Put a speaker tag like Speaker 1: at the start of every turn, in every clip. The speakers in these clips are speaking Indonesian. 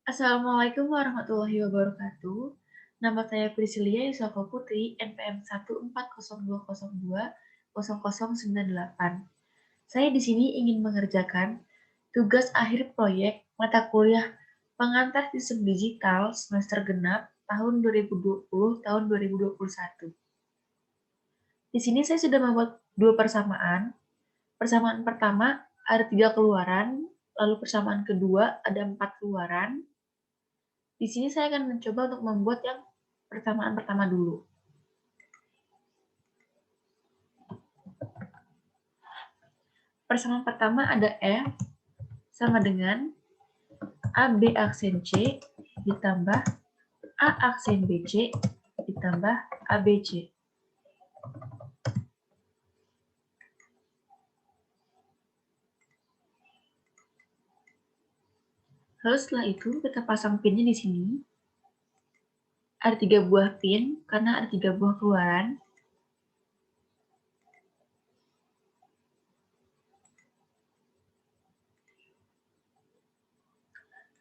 Speaker 1: Assalamualaikum warahmatullahi wabarakatuh. Nama saya Priscilia Yusuf Putri, NPM 14020220098. Saya di sini ingin mengerjakan tugas akhir proyek mata kuliah pengantar sistem digital semester genap tahun 2020 tahun 2021. Di sini saya sudah membuat dua persamaan. Persamaan pertama ada 3 keluaran, lalu persamaan kedua ada 4 keluaran. Di sini saya akan mencoba untuk membuat yang persamaan pertama dulu. Persamaan pertama ada F sama dengan AB aksen C ditambah A aksen BC ditambah ABC. Lalu setelah itu kita pasang pinnya di sini. Ada 3 buah pin karena ada 3 buah keluaran.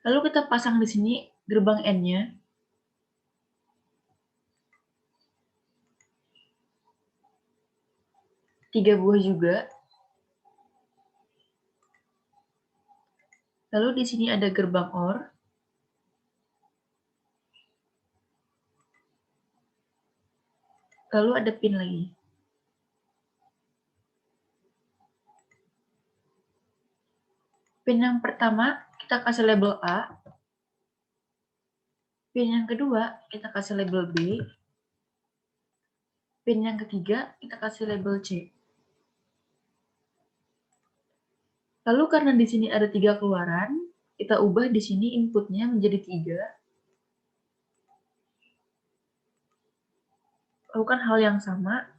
Speaker 1: Lalu kita pasang di sini gerbang N-nya. Tiga buah juga. Lalu di sini ada gerbang OR. Lalu ada pin lagi. Pin yang pertama kita kasih label A. Pin yang kedua kita kasih label B. Pin yang ketiga kita kasih label C. Lalu karena di sini ada 3 keluaran, kita ubah di sini inputnya menjadi 3. Lakukan hal yang sama.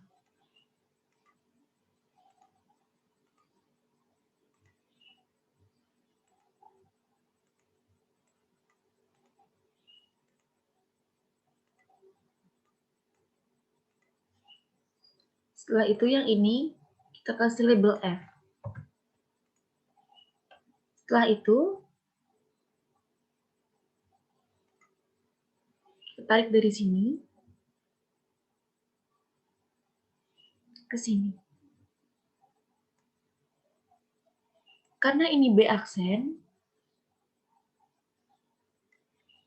Speaker 1: Setelah itu yang ini kita kasih label F. Setelah itu kita tarik dari sini ke sini. Karena ini B aksen,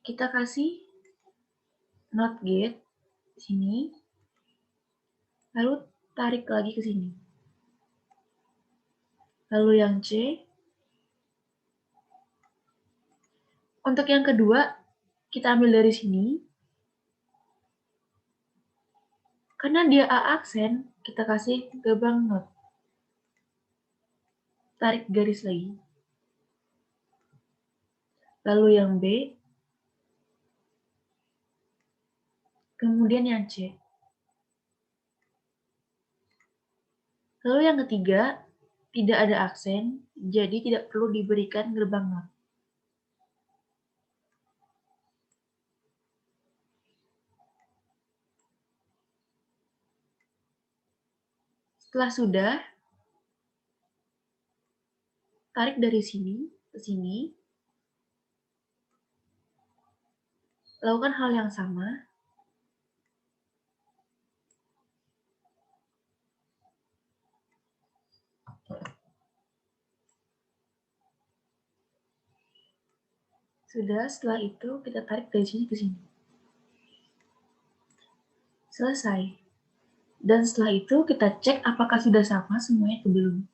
Speaker 1: kita kasih NOT gate di sini, lalu tarik lagi ke sini. Lalu yang C, untuk yang kedua kita ambil dari sini. Karena dia A aksen, kita kasih gerbang NOT. Tarik garis lagi. Lalu yang B, kemudian yang C. Lalu yang ketiga, tidak ada aksen, jadi tidak perlu diberikan gerbang NOT. Setelah sudah, tarik dari sini ke sini. Lakukan hal yang sama. Sudah, setelah itu kita tarik dari sini ke sini. Selesai. Dan setelah itu kita cek apakah sudah sama semuanya atau belum.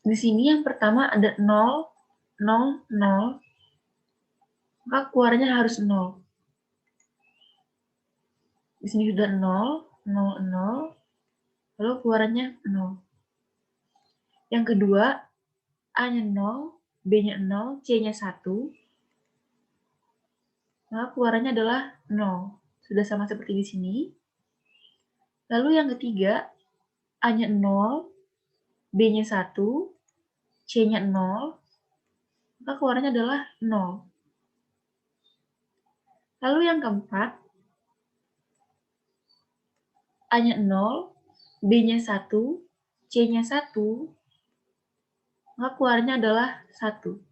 Speaker 1: Di sini yang pertama ada 0, 0, 0, maka keluarnya harus 0. Di sini sudah 0, 0, 0, lalu keluarannya 0. Yang kedua, A-nya 0, B-nya 0, C-nya 1, maka keluarannya adalah 0. Sudah sama seperti di sini. Lalu yang ketiga, A-nya 0, B-nya 1, C-nya 0, maka keluarannya adalah 0. Lalu yang keempat, A-nya 0, B-nya 1, C-nya 1, maka keluarnya adalah 1.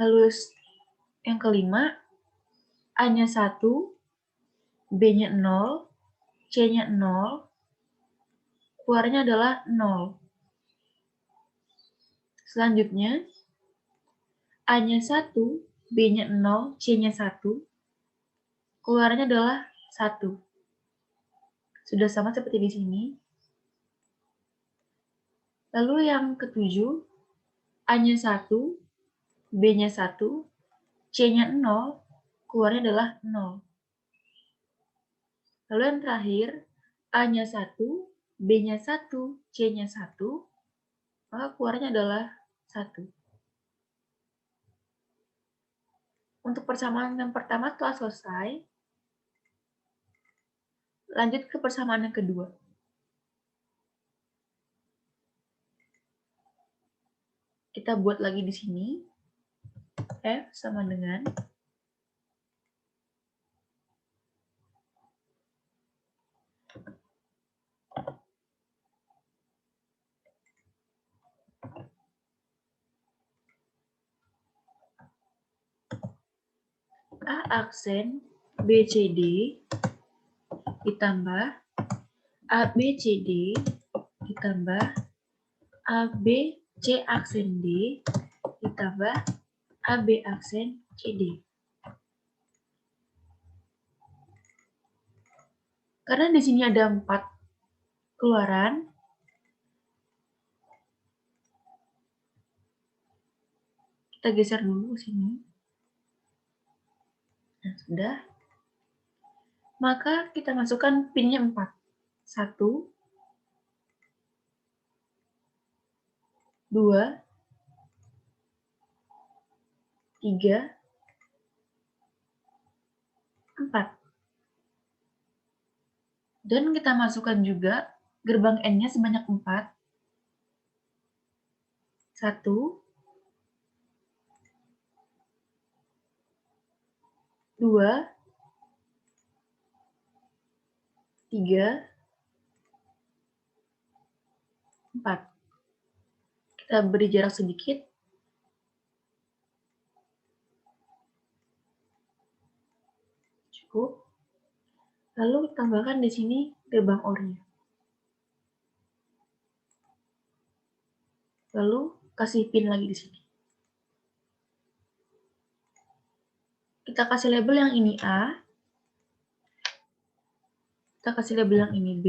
Speaker 1: Lalu yang kelima, A-nya 1, B-nya 0, C-nya 0, keluarnya adalah 0. Selanjutnya, A-nya 1, B-nya 0, C-nya 1, keluarnya adalah 1. Sudah sama seperti di sini. Lalu yang ketujuh, A-nya 1, B-nya 1, C-nya 0, keluarnya adalah 0. Lalu yang terakhir, A-nya 1, B-nya 1, C-nya 1, maka keluarnya adalah 1. Untuk persamaan yang pertama telah selesai. Lanjut ke persamaan yang kedua. Kita buat lagi di sini. F sama dengan A aksen BCD ditambah ABCD ditambah ABC aksen D ditambah AB aksen CD. Karena di sini ada 4 keluaran, kita geser dulu ke sini. Nah, sudah. Maka kita masukkan pinnya 4. 1, 2, 3, 4. Dan kita masukkan juga gerbang N-nya sebanyak 4. 1, 2, 3, 4. Kita beri jarak sedikit. Cukup. Lalu tambahkan di sini gerbang OR-nya. Lalu kasih pin lagi di sini. Kita kasih label yang ini A. Kita kasih label yang ini B.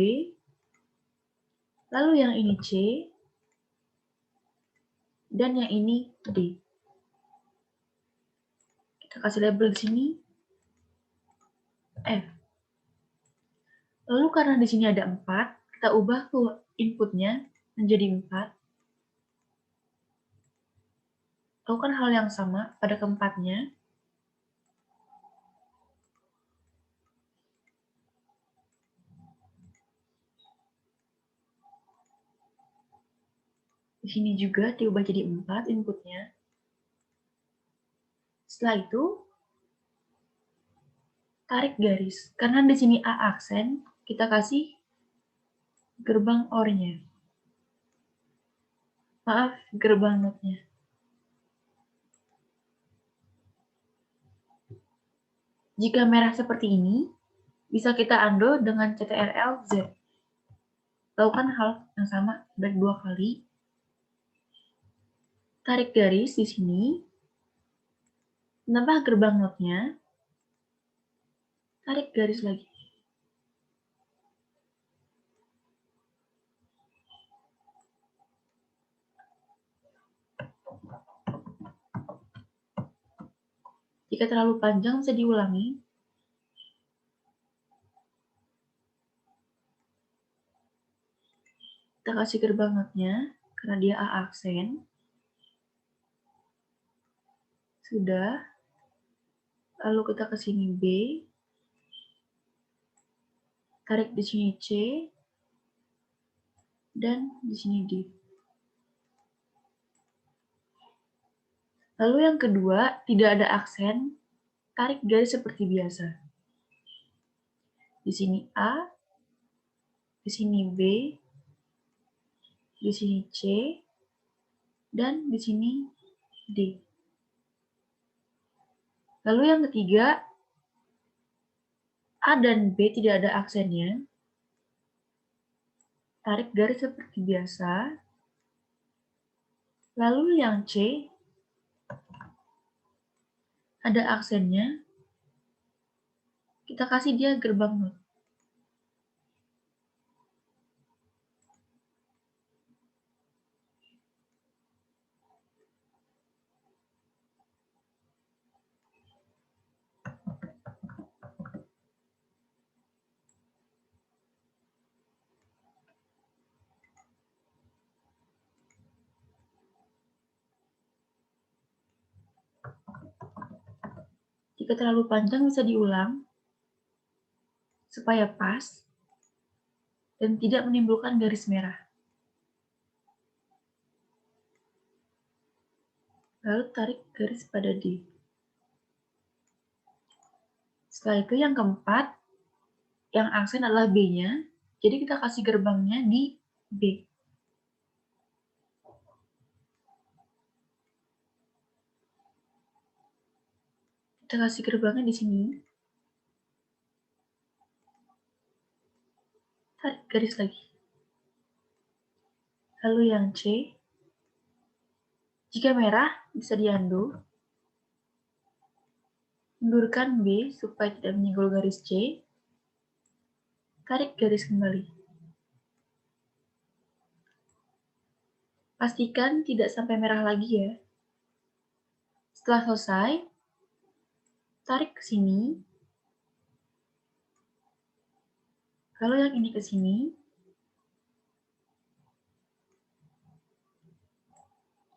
Speaker 1: Lalu yang ini C. Dan yang ini D. Kita kasih label di sini F. Lalu karena di sini ada 4, kita ubah ke inputnya menjadi 4. Lakukan hal yang sama pada keempatnya. Di sini juga diubah jadi 4 inputnya. Setelah itu, tarik garis. Karena di sini A aksen, kita kasih gerbang OR-nya. Maaf, gerbang NOT-nya. Jika merah seperti ini, bisa kita undo dengan CTRL Z. Lakukan hal yang sama baik 2 kali. Tarik garis di sini. Nambah gerbang NOT-nya. Tarik garis lagi. Jika terlalu panjang, bisa diulangi. Kita kasih gerbang NOT-nya, karena dia A aksen. Sudah. Lalu kita ke sini B. Tarik di sini C. Dan di sini D. Lalu yang kedua, tidak ada aksen. Tarik garis seperti biasa. Di sini A, di sini B, di sini C, dan di sini D. Lalu yang ketiga, A dan B tidak ada aksennya. Tarik garis seperti biasa. Lalu yang C ada aksennya. Kita kasih dia gerbang not. Jika terlalu panjang bisa diulang supaya pas dan tidak menimbulkan garis merah. Lalu tarik garis pada D. Setelah itu yang keempat, yang aksen adalah B-nya, jadi kita kasih gerbangnya di B. Kita kasih gerbangnya di sini. Tarik garis lagi. Lalu yang C, jika merah bisa diundo. Mundurkan B supaya tidak menyenggol garis C. Tarik garis kembali. Pastikan tidak sampai merah lagi ya. Setelah selesai, tarik ke sini. Lalu yang ini ke sini.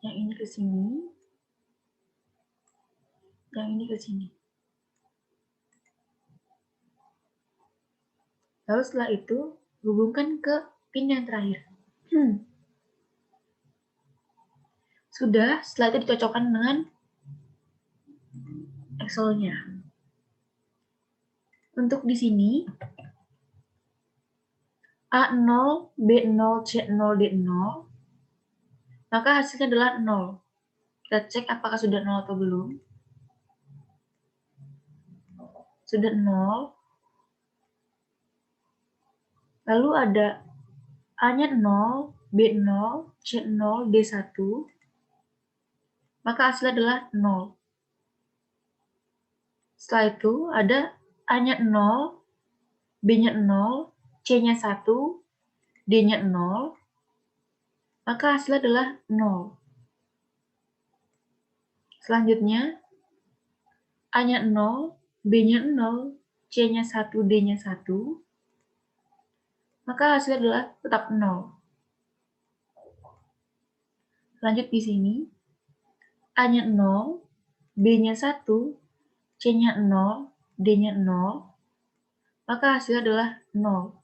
Speaker 1: Yang ini ke sini. Yang ini ke sini. Lalu setelah itu, hubungkan ke pin yang terakhir. Sudah, setelah itu dicocokkan dengan Excel-nya. Untuk di sini, A0, B0, C0, D0, maka hasilnya adalah 0. Kita cek apakah sudah 0 atau belum. Sudah 0. Lalu ada A-nya 0, B0, C0, D1, maka hasilnya adalah 0. Setelah itu ada A-nya 0, B-nya 0, C-nya 1, D-nya 0, maka hasilnya adalah 0. Selanjutnya, A-nya 0, B-nya 0, C-nya 1, D-nya 1, maka hasilnya adalah tetap 0. Lanjut di sini, A-nya 0, B-nya 1, C-nya 0, D-nya 0, maka hasilnya adalah 0.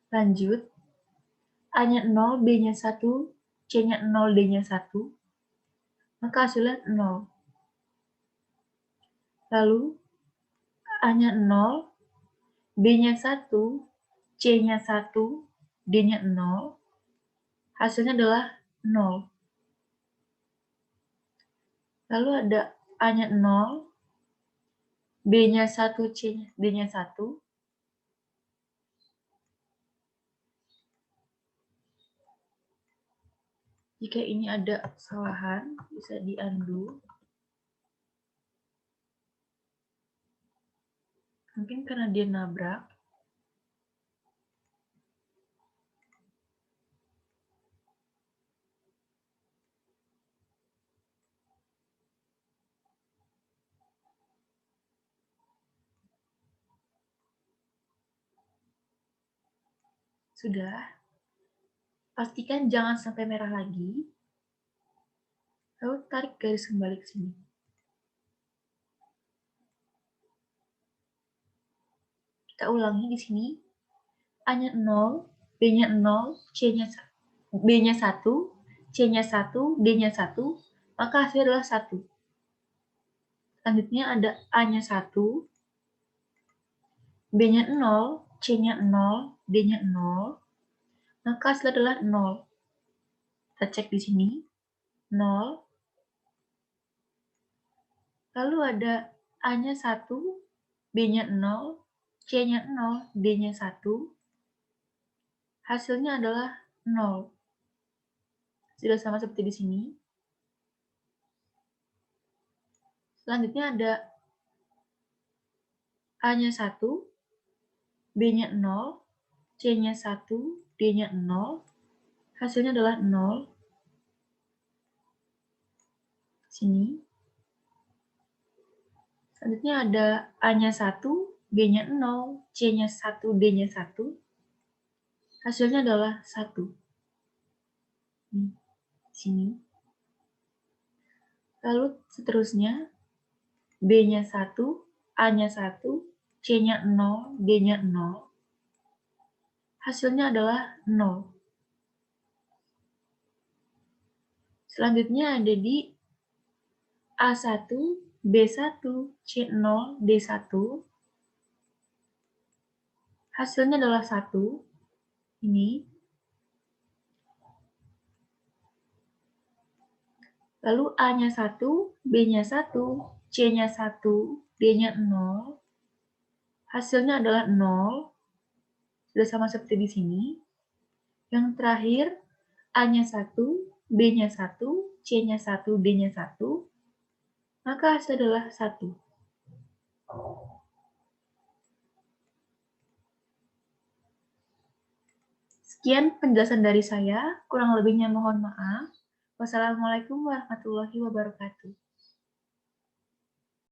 Speaker 1: Lanjut, A-nya 0, B-nya 1, C-nya 0, D-nya 1, maka hasilnya 0. Lalu, A-nya 0, B-nya 1, C-nya 1, D-nya 0, hasilnya adalah 0. Lalu ada A-nya 0, B-nya 1, C-nya, D-nya 1, jika ini ada kesalahan, bisa di-undo. Mungkin karena dia nabrak. Sudah. Pastikan jangan sampai merah lagi. Lalu tarik garis kembali ke sini. Kita ulangi di sini. A-nya 0, B-nya 0, C-nya B-nya 1, C-nya 1, D-nya 1, maka hasilnya adalah 1. Selanjutnya ada A-nya 1, B-nya 0, C-nya 0, D-nya 0. Maka hasil adalah 0. Kita cek di sini. 0. Lalu ada A-nya 1, B-nya 0, C-nya 0, D-nya 1. Hasilnya adalah 0. Sudah sama seperti di sini. Selanjutnya ada A-nya 1, B-nya 0, C-nya 1, D-nya 0. Hasilnya adalah 0. Sini. Selanjutnya ada A-nya 1, B-nya 0, C-nya 1, D-nya 1. Hasilnya adalah 1. Sini. Lalu seterusnya, B-nya 1, A-nya 1, C-nya 0, D-nya 0. Hasilnya adalah 0. Selanjutnya ada di A1, B1, C0, D1. Hasilnya adalah 1. Ini. Lalu A-nya 1, B-nya 1, C-nya 1, D-nya 0. Hasilnya adalah 0. Sudah sama seperti di sini. Yang terakhir, A-nya 1, B-nya 1, C-nya 1, D-nya 1. Maka hasil adalah 1. Sekian penjelasan dari saya, kurang lebihnya mohon maaf. Wassalamualaikum warahmatullahi wabarakatuh.